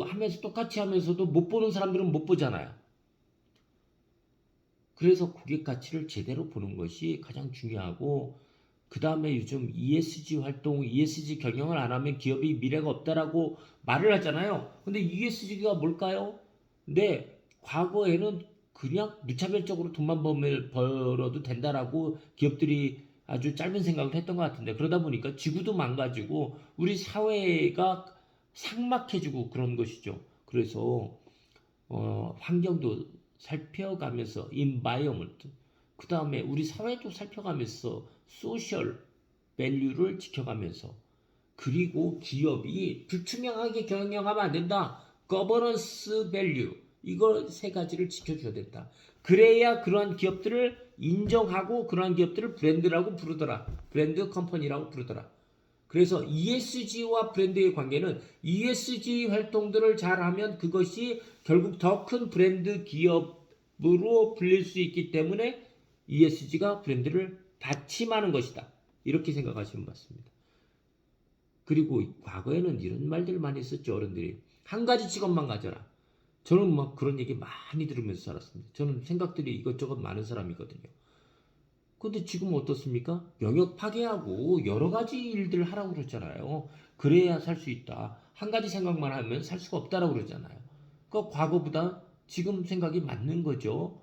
Speaker 1: 하면서 똑같이 하면서도 못 보는 사람들은 못 보잖아요. 그래서 고객 가치를 제대로 보는 것이 가장 중요하고, 그 다음에 요즘 ESG 활동, ESG 경영을 안 하면 기업이 미래가 없다라고 말을 하잖아요. 근데 ESG가 뭘까요? 네, 과거에는 그냥 무차별적으로 돈만 벌어도 된다라고 기업들이 아주 짧은 생각을 했던 것 같은데, 그러다 보니까 지구도 망가지고 우리 사회가 삭막해지고 그런 것이죠. 그래서 환경도 살펴가면서 environment, 그 다음에 우리 사회도 살펴가면서 social value를 지켜가면서, 그리고 기업이 불투명하게 경영하면 안 된다. governance value, 이거 세 가지를 지켜줘야 된다. 그래야 그러한 기업들을 인정하고 그러한 기업들을 브랜드라고 부르더라. 브랜드 컴퍼니라고 부르더라. 그래서 ESG와 브랜드의 관계는 ESG 활동들을 잘하면 그것이 결국 더 큰 브랜드 기업으로 불릴 수 있기 때문에 ESG가 브랜드를 받침하는 것이다. 이렇게 생각하시면 맞습니다. 그리고 과거에는 이런 말들 많이 썼죠. 어른들이. 한 가지 직업만 가져라. 저는 막 그런 얘기 많이 들으면서 살았습니다. 저는 생각들이 이것저것 많은 사람이거든요. 근데 지금 어떻습니까? 영역 파괴하고 여러 가지 일들 하라고 그러잖아요. 그래야 살 수 있다. 한 가지 생각만 하면 살 수가 없다라고 그러잖아요. 그 과거보다 지금 생각이 맞는 거죠.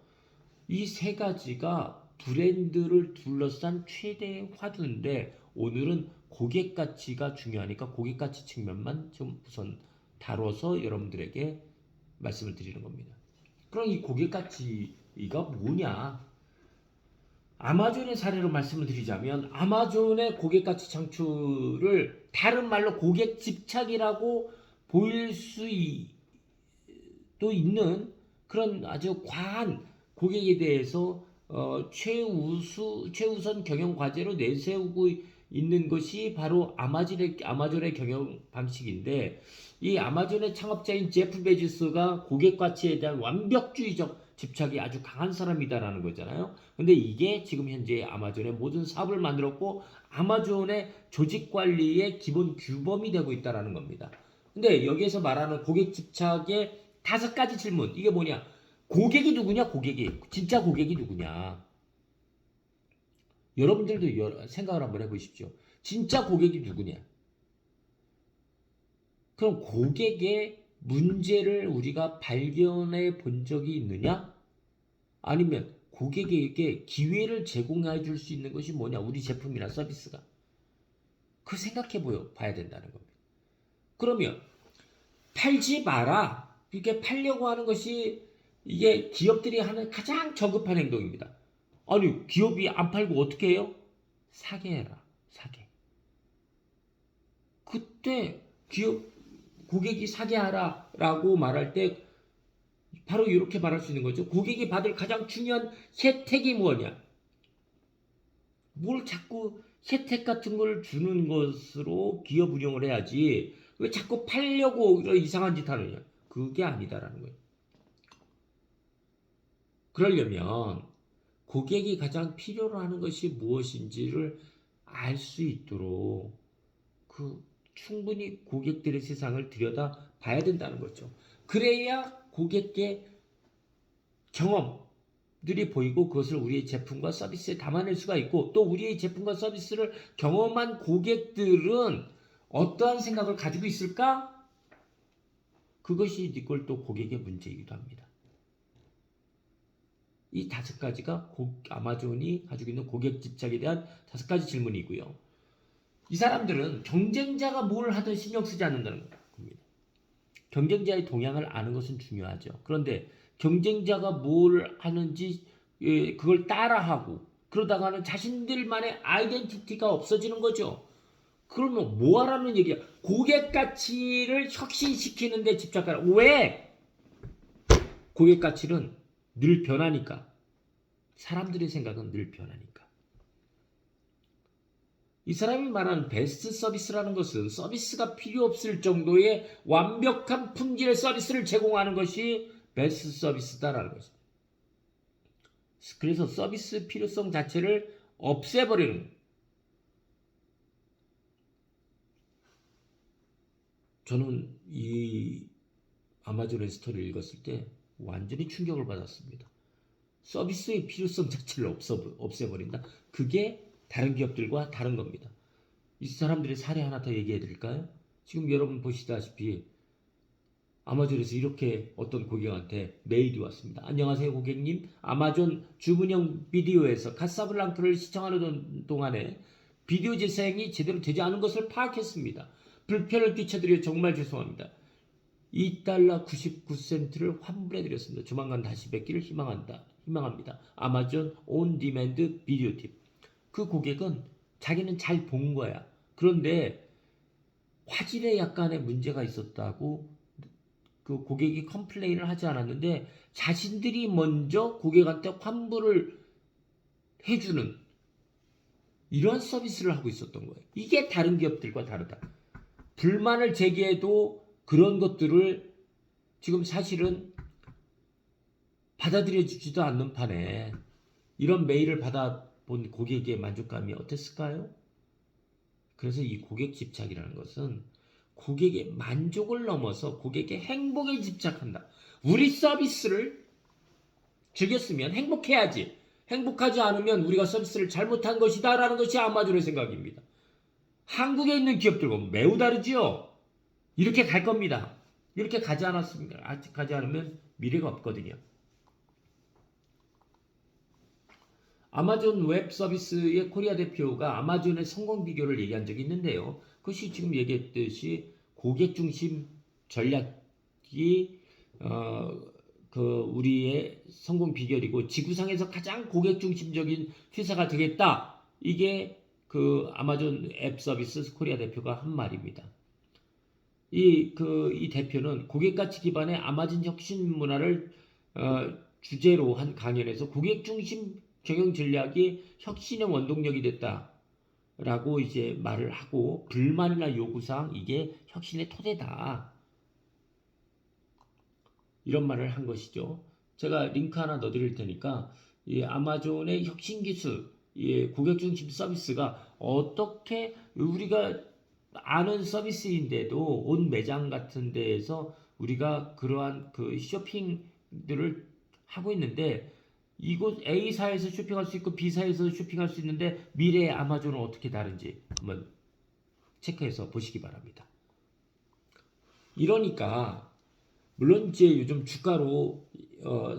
Speaker 1: 이 세 가지가 브랜드를 둘러싼 최대의 화두인데, 오늘은 고객 가치가 중요하니까 고객 가치 측면만 좀 우선 다뤄서 여러분들에게 말씀을 드리는 겁니다. 그럼 이 고객 가치가 뭐냐? 아마존의 사례로 말씀을 드리자면, 아마존의 고객 가치 창출을 다른 말로 고객 집착이라고 보일 수도 있는 그런 아주 과한 고객에 대해서 최우선 경영 과제로 내세우고 있는 것이 바로 아마존의 경영 방식인데, 이 아마존의 창업자인 제프 베조스가 고객 가치에 대한 완벽주의적 집착이 아주 강한 사람이다라는 거잖아요. 근데 이게 지금 현재 아마존의 모든 사업을 만들었고 아마존의 조직 관리의 기본 규범이 되고 있다라는 겁니다. 근데 여기에서 말하는 고객 집착의 5가지 질문, 이게 뭐냐? 고객이 누구냐? 고객이 진짜 고객이 누구냐? 여러분들도 생각을 한번 해보십시오. 진짜 고객이 누구냐? 그럼 고객의 문제를 우리가 발견해 본 적이 있느냐? 아니면 고객에게 기회를 제공해 줄 수 있는 것이 뭐냐? 우리 제품이나 서비스가. 그 생각해 봐야 된다는 겁니다. 그러면 팔지 마라, 이렇게 팔려고 하는 것이 이게 기업들이 하는 가장 저급한 행동입니다. 아니, 기업이 안 팔고 어떻게 해요? 사게 해라. 사게. 그때 고객이 사게 하라라고 말할 때 바로 이렇게 말할 수 있는 거죠. 고객이 받을 가장 중요한 혜택이 뭐냐? 뭘 자꾸 혜택 같은 걸 주는 것으로 기업 운영을 해야지, 왜 자꾸 팔려고 이상한 짓 하느냐? 그게 아니다라는 거예요. 그러려면 고객이 가장 필요로 하는 것이 무엇인지를 알 수 있도록 충분히 고객들의 세상을 들여다 봐야 된다는 거죠. 그래야 고객의 경험들이 보이고 그것을 우리의 제품과 서비스에 담아낼 수가 있고, 또 우리의 제품과 서비스를 경험한 고객들은 어떠한 생각을 가지고 있을까? 그것이 이걸 또 고객의 문제이기도 합니다. 이 5가지가 아마존이 가지고 있는 고객 집착에 대한 5가지 질문이고요. 이 사람들은 경쟁자가 뭘 하든 신경 쓰지 않는다는 겁니다. 경쟁자의 동향을 아는 것은 중요하죠. 그런데 경쟁자가 뭘 하는지 그걸 따라하고 그러다가는 자신들만의 아이덴티티가 없어지는 거죠. 그러면 뭐 하라는 얘기야? 고객 가치를 혁신시키는 데 집착하라. 왜? 고객 가치는 늘 변하니까. 사람들의 생각은 늘 변하니까. 이 사람이 말하는 베스트 서비스라는 것은 서비스가 필요 없을 정도의 완벽한 품질의 서비스를 제공하는 것이 베스트 서비스다라는 것입니다. 그래서 서비스 필요성 자체를 없애버리는 거예요. 저는 이 아마존의 스토리를 읽었을 때 완전히 충격을 받았습니다. 서비스의 필요성 자체를 없애버린다? 그게 다른 기업들과 다른 겁니다. 이 사람들의 사례 하나 더 얘기해 드릴까요? 지금 여러분 보시다시피 아마존에서 이렇게 어떤 고객한테 메일이 왔습니다. 안녕하세요 고객님, 아마존 주문형 비디오에서 카사블랑카를 시청하는 동안에 비디오 재생이 제대로 되지 않은 것을 파악했습니다. 불편을 끼쳐드려 정말 죄송합니다. $2 99센트를 환불해드렸습니다. 조만간 다시 뵙기를 희망합니다. 아마존 온 디맨드 비디오 팁. 그 고객은 자기는 잘 본 거야. 그런데 화질에 약간의 문제가 있었다고 그 고객이 컴플레인을 하지 않았는데 자신들이 먼저 고객한테 환불을 해주는 이런 서비스를 하고 있었던 거예요. 이게 다른 기업들과 다르다. 불만을 제기해도 그런 것들을 지금 사실은 받아들여 주지도 않는 판에 이런 메일을 받아본 고객의 만족감이 어땠을까요? 그래서 이 고객 집착이라는 것은 고객의 만족을 넘어서 고객의 행복에 집착한다. 우리 서비스를 즐겼으면 행복해야지. 행복하지 않으면 우리가 서비스를 잘못한 것이다 라는 것이 아마존의 생각입니다. 한국에 있는 기업들과 매우 다르지요. 이렇게 갈 겁니다. 이렇게 가지 않았습니다. 아직 가지 않으면 미래가 없거든요. 아마존 웹 서비스의 코리아 대표가 아마존의 성공 비결을 얘기한 적이 있는데요. 그것이 지금 얘기했듯이 고객 중심 전략이 우리의 성공 비결이고 지구상에서 가장 고객 중심적인 회사가 되겠다. 이게 그 아마존 앱 서비스 코리아 대표가 한 말입니다. 이 대표는 고객 가치 기반의 아마존 혁신 문화를 주제로 한 강연에서 고객 중심 경영 전략이 혁신의 원동력이 됐다라고 이제 말을 하고 불만이나 요구사항 이게 혁신의 토대다. 이런 말을 한 것이죠. 제가 링크 하나 넣어드릴 테니까 이 아마존의 혁신 기술, 이 고객 중심 서비스가 어떻게 우리가 아는 서비스인데도 온 매장 같은 데에서 우리가 그러한 그 쇼핑들을 하고 있는데 이곳 A사에서 쇼핑할 수 있고 B사에서 쇼핑할 수 있는데 미래의 아마존은 어떻게 다른지 한번 체크해서 보시기 바랍니다. 이러니까 물론 이제 요즘 주가로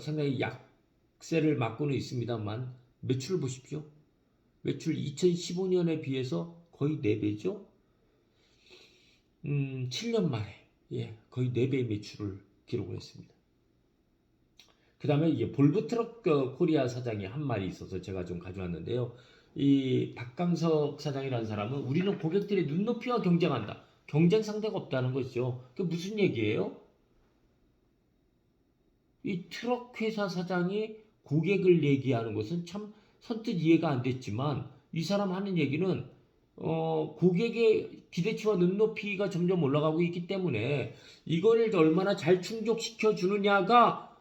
Speaker 1: 상당히 약세를 맞고는 있습니다만 매출을 보십시오. 매출 2015년에 비해서 거의 4배죠. 7년 만에 거의 4배의 매출을 기록을 했습니다. 그 다음에 이게 볼보 트럭 코리아 사장이 한 말이 있어서 제가 좀 가져왔는데요. 이 박강석 사장이라는 사람은 우리는 고객들의 눈높이와 경쟁한다. 경쟁 상대가 없다는 것이죠. 그게 무슨 얘기예요? 이 트럭 회사 사장이 고객을 얘기하는 것은 참 선뜻 이해가 안 됐지만 이 사람 하는 얘기는 고객의 기대치와 눈높이가 점점 올라가고 있기 때문에 이거를 얼마나 잘 충족시켜 주느냐가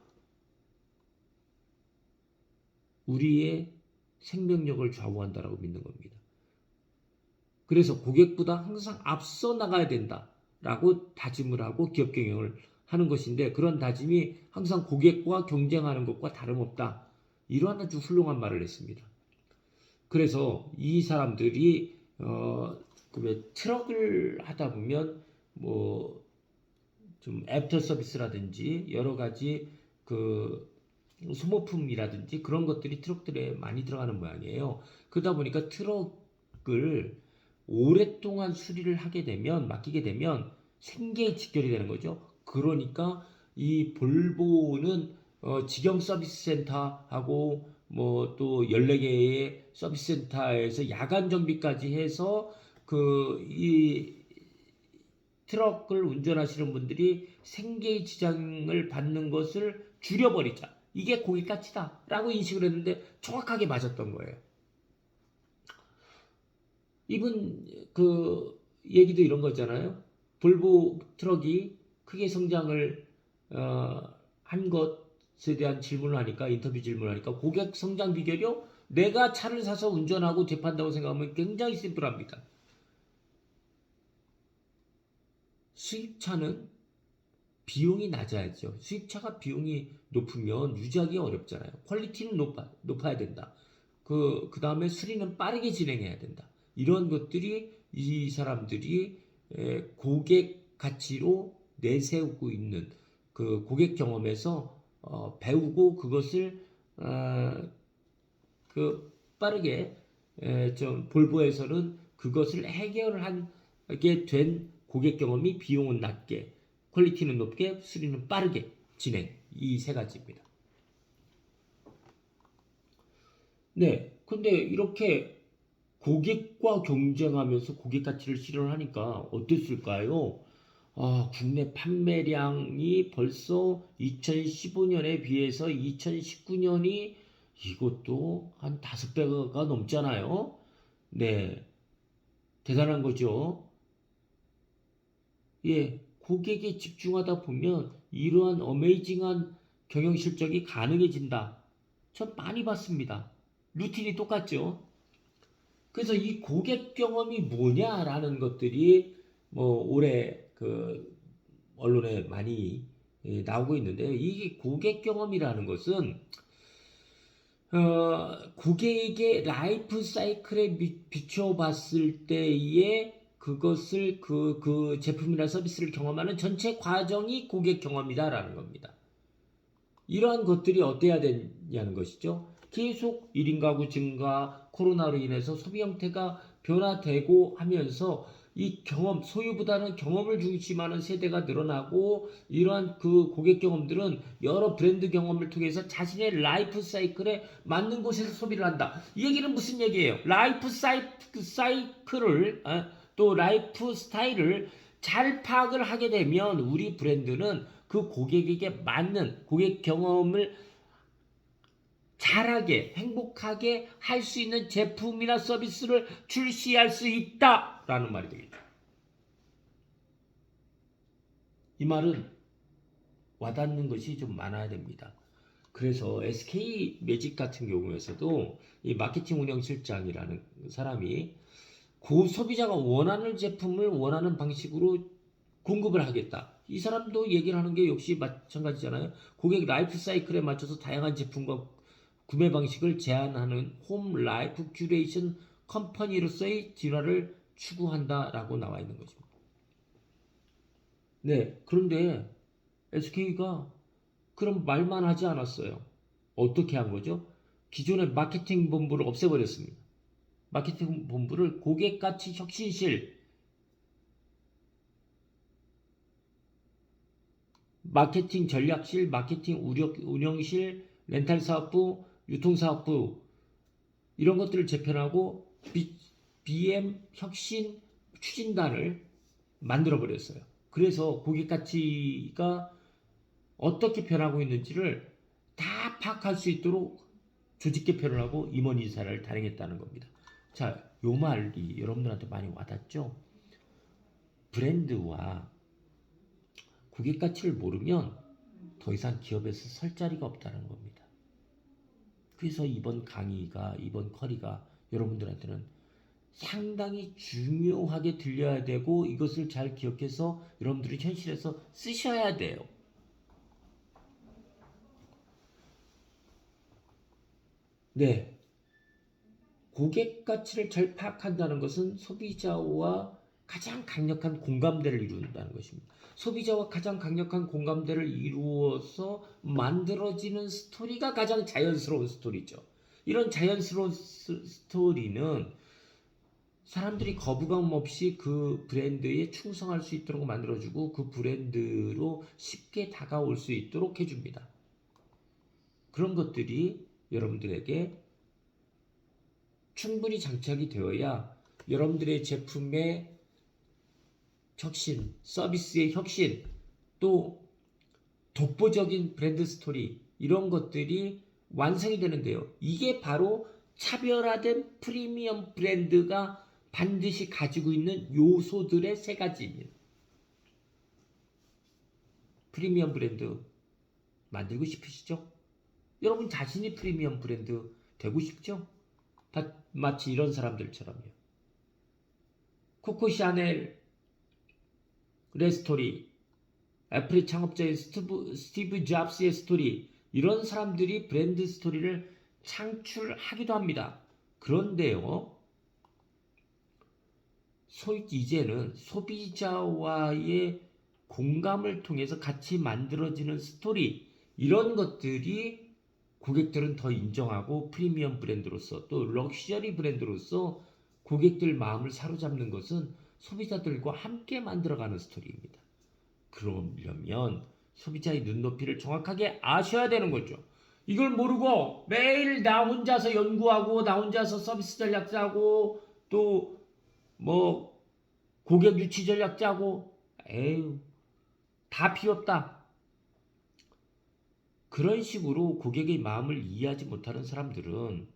Speaker 1: 우리의 생명력을 좌우한다라고 믿는 겁니다. 그래서 고객보다 항상 앞서 나가야 된다라고 다짐을 하고 기업 경영을 하는 것인데 그런 다짐이 항상 고객과 경쟁하는 것과 다름없다. 이러한 아주 훌륭한 말을 했습니다. 그래서 이 사람들이 트럭을 하다 보면 뭐 좀 애프터 서비스라든지 여러 가지 그 소모품이라든지 그런 것들이 트럭들에 많이 들어가는 모양이에요. 그러다 보니까 트럭을 오랫동안 수리를 하게 되면 맡기게 되면 생계에 직결이 되는 거죠. 그러니까 이 볼보는 직영 서비스 센터하고 뭐 또 14개의 서비스 센터에서 야간 정비까지 해서 이 트럭을 운전하시는 분들이 생계의 지장을 받는 것을 줄여버리자. 이게 고객 가치다 라고 인식을 했는데 정확하게 맞았던 거예요. 이분 그 얘기도 이런 거잖아요. 볼보 트럭이 크게 성장을 한 것에 대한 질문을 하니까 인터뷰 질문을 하니까 고객 성장 비결이요? 내가 차를 사서 운전하고 대판다고 생각하면 굉장히 심플합니다. 수입차는 비용이 낮아야죠. 수입차가 비용이 높으면 유지하기 어렵잖아요. 퀄리티는 높아야 된다. 그 다음에 수리는 빠르게 진행해야 된다. 이런 것들이 이 사람들이 고객 가치로 내세우고 있는 그 고객 경험에서 배우고 그것을 빠르게 좀 볼보에서는 그것을 해결하게 된 고객 경험이 비용은 낮게 퀄리티는 높게, 수리는 빠르게 진행. 이 세 가지입니다. 네, 근데 이렇게 고객과 경쟁하면서 고객 가치를 실현하니까 어땠을까요? 국내 판매량이 벌써 2015년에 비해서 2019년이 이것도 한 5배가 넘잖아요. 네, 대단한 거죠. 예, 고객에 집중하다 보면 이러한 어메이징한 경영 실적이 가능해진다. 전 많이 봤습니다. 루틴이 똑같죠. 그래서 이 고객 경험이 뭐냐라는 것들이 뭐 올해 그 언론에 많이 나오고 있는데, 이 고객 경험이라는 것은 고객의 라이프 사이클에 비춰 봤을 때의 그것을 그 제품이나 서비스를 경험하는 전체 과정이 고객 경험이다라는 겁니다. 이러한 것들이 어때야 되냐는 것이죠. 계속 1인 가구 증가, 코로나로 인해서 소비 형태가 변화되고 하면서 이 경험, 소유보다는 경험을 중심하는 세대가 늘어나고, 이러한 그 고객 경험들은 여러 브랜드 경험을 통해서 자신의 라이프 사이클에 맞는 곳에서 소비를 한다. 이 얘기는 무슨 얘기예요? 라이프 사이클을 또 라이프 스타일을 잘 파악을 하게 되면 우리 브랜드는 그 고객에게 맞는 고객 경험을 잘하게 행복하게 할 수 있는 제품이나 서비스를 출시할 수 있다라는 말이 되겠죠. 이 말은 와닿는 것이 좀 많아야 됩니다. 그래서 SK 매직 같은 경우에서도 이 마케팅 운영 실장이라는 사람이 고소비자가 원하는 제품을 원하는 방식으로 공급을 하겠다. 이 사람도 얘기를 하는 게 역시 마찬가지잖아요. 고객 라이프 사이클에 맞춰서 다양한 제품과 구매 방식을 제안하는 홈 라이프 큐레이션 컴퍼니로서의 진화를 추구한다라고 나와 있는 것입니다. 네, 그런데 SK가 그런 말만 하지 않았어요. 어떻게 한 거죠? 기존의 마케팅 본부를 없애버렸습니다. 마케팅 본부를 고객가치 혁신실, 마케팅 전략실, 마케팅 운영실, 렌탈 사업부, 유통사업부, 이런 것들을 재편하고 BM 혁신 추진단을 만들어 버렸어요. 그래서 고객 가치가 어떻게 변하고 있는지를 다 파악할 수 있도록 조직 개편을 하고 임원 인사를 단행했다는 겁니다. 자, 요 말이 여러분들한테 많이 와닿죠? 브랜드와 고객 가치를 모르면 더 이상 기업에서 설 자리가 없다는 겁니다. 그래서 이번 강의가, 이번 커리가 여러분들한테는 상당히 중요하게 들려야 되고, 이것을 잘 기억해서 여러분들이 현실에서 쓰셔야 돼요. 네. 고객 가치를 잘 파악한다는 것은 소비자와 가장 강력한 공감대를 이룬다는 것입니다. 소비자와 가장 강력한 공감대를 이루어서 만들어지는 스토리가 가장 자연스러운 스토리죠. 이런 자연스러운 스토리는 사람들이 거부감 없이 그 브랜드에 충성할 수 있도록 만들어주고, 그 브랜드로 쉽게 다가올 수 있도록 해줍니다. 그런 것들이 여러분들에게 충분히 장착이 되어야 여러분들의 제품의 혁신, 서비스의 혁신, 또 독보적인 브랜드 스토리, 이런 것들이 완성이 되는데요. 이게 바로 차별화된 프리미엄 브랜드가 반드시 가지고 있는 요소들의 세 가지입니다. 프리미엄 브랜드 만들고 싶으시죠? 여러분 자신이 프리미엄 브랜드 되고 싶죠? 다 마치 이런 사람들처럼요. 코코 샤넬의 스토리, 애플의 창업자인 스티브 잡스의 스토리, 이런 사람들이 브랜드 스토리를 창출하기도 합니다. 그런데요, 이제는 소비자와의 공감을 통해서 같이 만들어지는 스토리, 이런 것들이 고객들은 더 인정하고 프리미엄 브랜드로서, 또 럭셔리 브랜드로서 고객들 마음을 사로잡는 것은 소비자들과 함께 만들어가는 스토리입니다. 그러려면 소비자의 눈높이를 정확하게 아셔야 되는 거죠. 이걸 모르고 매일 나 혼자서 연구하고 나 혼자서 서비스 전략 짜고 또 뭐 고객 유치 전략 짜고 에휴 다 필요 없다. 그런 식으로 고객의 마음을 이해하지 못하는 사람들은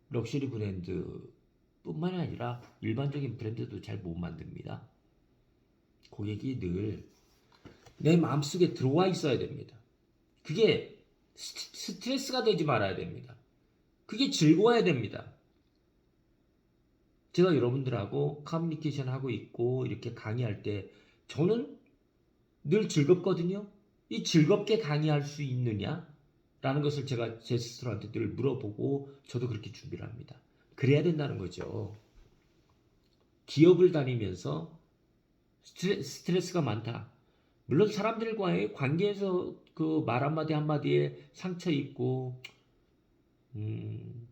Speaker 1: 럭셔리 브랜드뿐만 아니라 일반적인 브랜드도 잘 못 만듭니다. 고객이 늘 내 마음속에 들어와 있어야 됩니다. 그게 스트레스가 되지 말아야 됩니다. 그게 즐거워야 됩니다. 제가 여러분들하고 커뮤니케이션 하고 있고 이렇게 강의할 때 저는 늘 즐겁거든요. 이 즐겁게 강의할 수 있느냐? 라는 것을 제가 제 스스로한테 늘 물어보고 저도 그렇게 준비를 합니다. 그래야 된다는 거죠. 기업을 다니면서 스트레스가 많다. 물론 사람들과의 관계에서 그 말 한마디 한마디에 상처 입고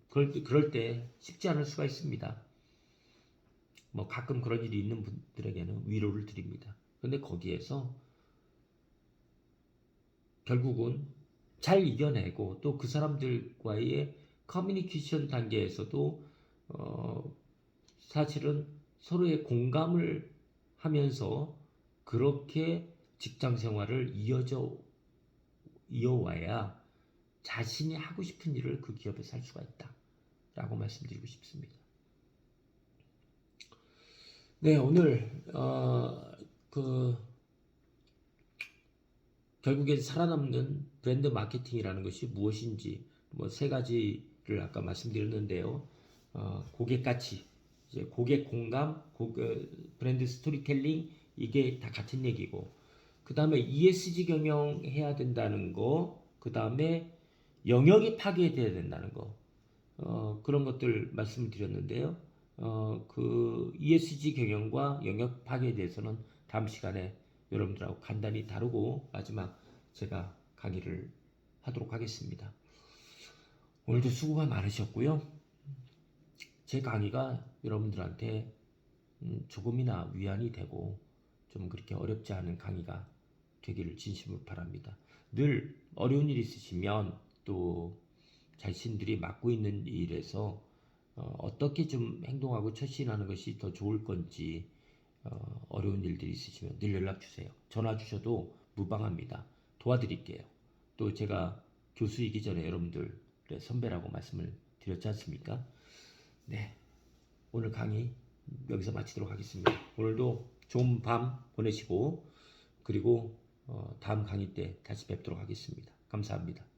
Speaker 1: 그럴 때 쉽지 않을 수가 있습니다. 뭐 가끔 그런 일이 있는 분들에게는 위로를 드립니다. 근데 거기에서 결국은 잘 이겨내고 또 그 사람들과의 커뮤니케이션 단계에서도 사실은 서로의 공감을 하면서 그렇게 직장 생활을 이어와야 자신이 하고 싶은 일을 그 기업에서 할 수가 있다 라고 말씀드리고 싶습니다. 네, 오늘 결국엔 살아남는 브랜드 마케팅이라는 것이 무엇인지 뭐 세 가지를 아까 말씀드렸는데요. 고객 가치, 이제 고객 공감, 브랜드 스토리텔링 이게 다 같은 얘기고 그 다음에 ESG 경영해야 된다는 거, 그 다음에 영역이 파괴돼야 된다는 거 그런 것들 말씀을 드렸는데요. 그 ESG 경영과 영역 파괴에 대해서는 다음 시간에 여러분들하고 간단히 다루고 마지막 제가 강의를 하도록 하겠습니다. 오늘도 수고가 많으셨고요. 제 강의가 여러분들한테 조금이나 위안이 되고 좀 그렇게 어렵지 않은 강의가 되기를 진심으로 바랍니다. 늘 어려운 일 있으시면 또 자신들이 맡고 있는 일에서 어떻게 좀 행동하고 처신하는 것이 더 좋을 건지 어려운 일들이 있으시면 늘 연락 주세요. 전화 주셔도 무방합니다. 도와드릴게요. 또 제가 교수이기 전에 여러분들의 선배라고 말씀을 드렸지 않습니까? 네, 오늘 강의 여기서 마치도록 하겠습니다. 오늘도 좋은 밤 보내시고 그리고 다음 강의 때 다시 뵙도록 하겠습니다. 감사합니다.